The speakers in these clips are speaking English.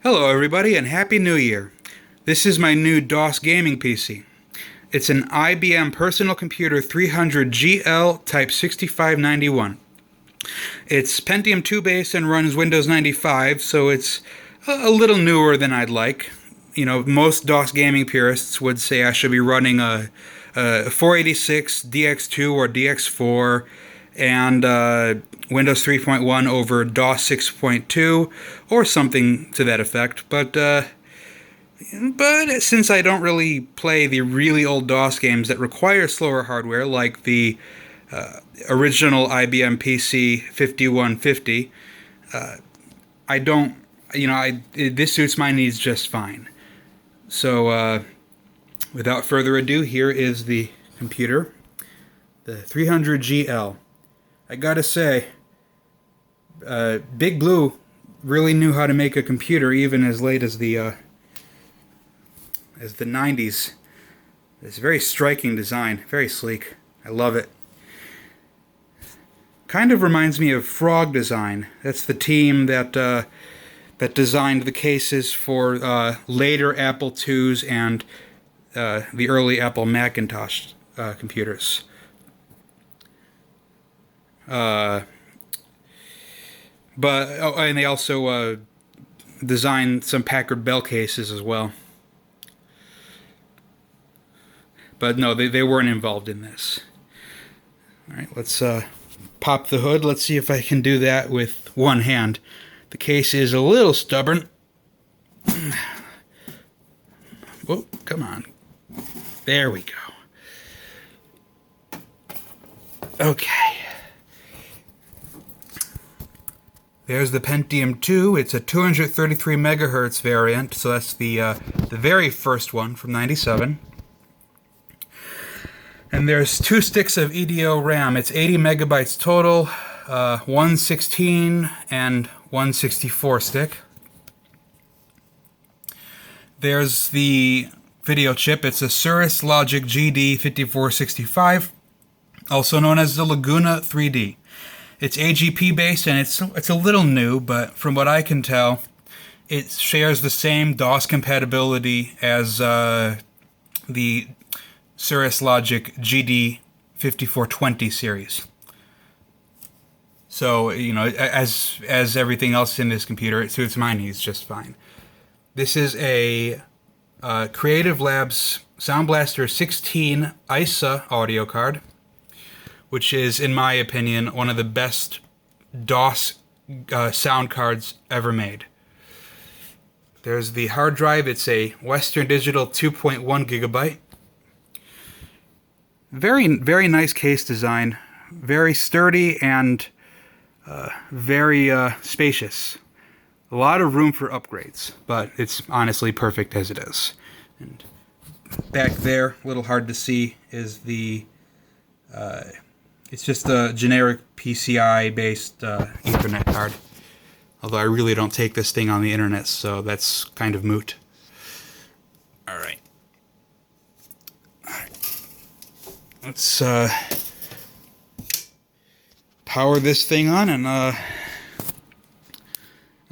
Hello everybody and Happy New Year. This is my new DOS gaming PC. It's an IBM Personal Computer 300GL Type 6591. It's Pentium II based and runs Windows 95, so it's a little newer than I'd like. You know, most DOS gaming purists would say I should be running a 486 DX2 or DX4 and Windows 3.1 over DOS 6.2 or something to that effect. But since I don't really play the really old DOS games that require slower hardware, like the original IBM PC 5150, I don't, this suits my needs just fine. So, without further ado, here is the computer, the 300GL. I gotta say, Big Blue really knew how to make a computer even as late as the 90s. It's a very striking design, very sleek. I love it. Kind of reminds me of Frog Design. That's the team that designed the cases for later Apple IIs and the early Apple Macintosh computers. And they also designed some Packard Bell cases as well. But no, they weren't involved in this. Alright, let's pop the hood. Let's see if I can do that with one hand. The case is a little stubborn. Oh, come on. There we go. Okay. There's the Pentium II. It's a 233 megahertz variant, so that's the very first one from '97. And there's 2 sticks of EDO RAM. It's 80 megabytes total, 116 and 164 stick. There's the video chip. It's a Cirrus Logic GD5465, also known as the Laguna 3D. It's AGP based and it's a little new, but from what I can tell, it shares the same DOS compatibility as the Cirrus Logic GD5420 series. So, you know, as everything else in this computer, it suits my needs just fine. This is a Creative Labs Sound Blaster 16 ISA audio card, which is, in my opinion, one of the best DOS sound cards ever made. There's the hard drive. It's a Western Digital 2.1 gigabyte. Very, very nice case design. Very sturdy and very spacious. A lot of room for upgrades, but it's honestly perfect as it is. And back there, a little hard to see, is the it's just a generic PCI-based Ethernet card. Although I really don't take this thing on the internet, so that's kind of moot. Alright. Let's power this thing on, and I'll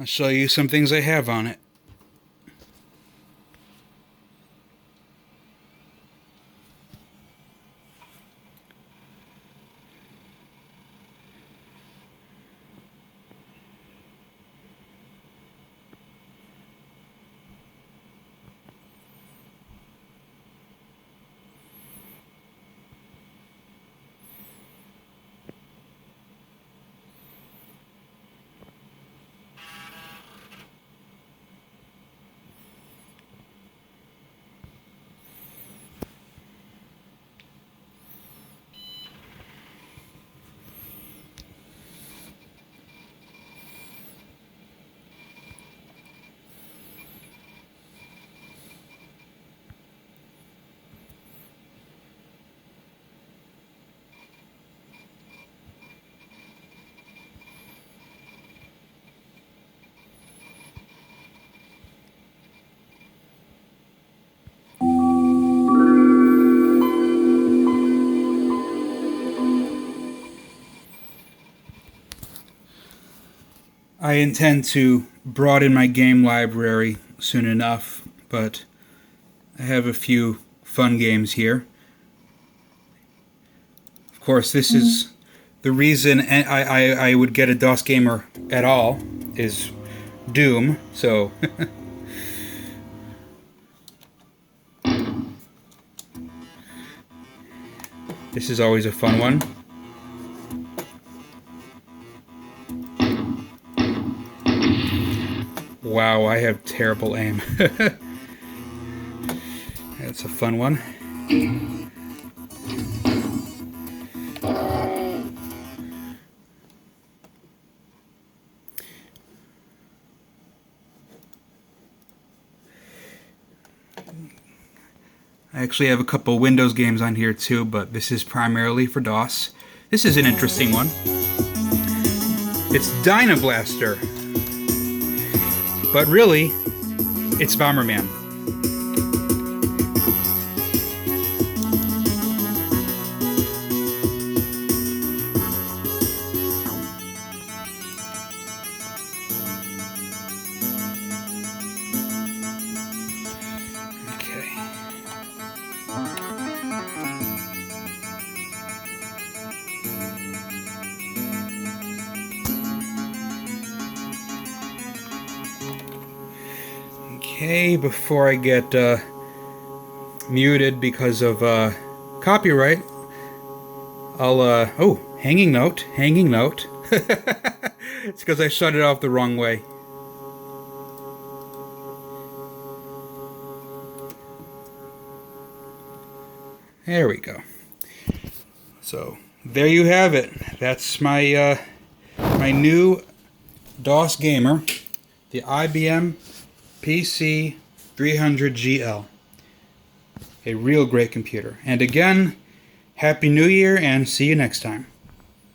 show you some things I have on it. I intend to broaden my game library soon enough, but I have a few fun games here. Of course, this is the reason I would get a DOS gamer at all, is Doom, so this is always a fun one. Wow, I have terrible aim. That's a fun one. I actually have a couple Windows games on here too, but this is primarily for DOS. This is an interesting one. It's Dynablaster, but really, it's Bomberman. Okay, before I get muted because of copyright, I'll, oh, hanging note. It's because I shut it off the wrong way. There we go. So, there you have it. That's my, my new DOS gamer, the IBM PC 300GL. A real great computer. And again, Happy New Year and see you next time.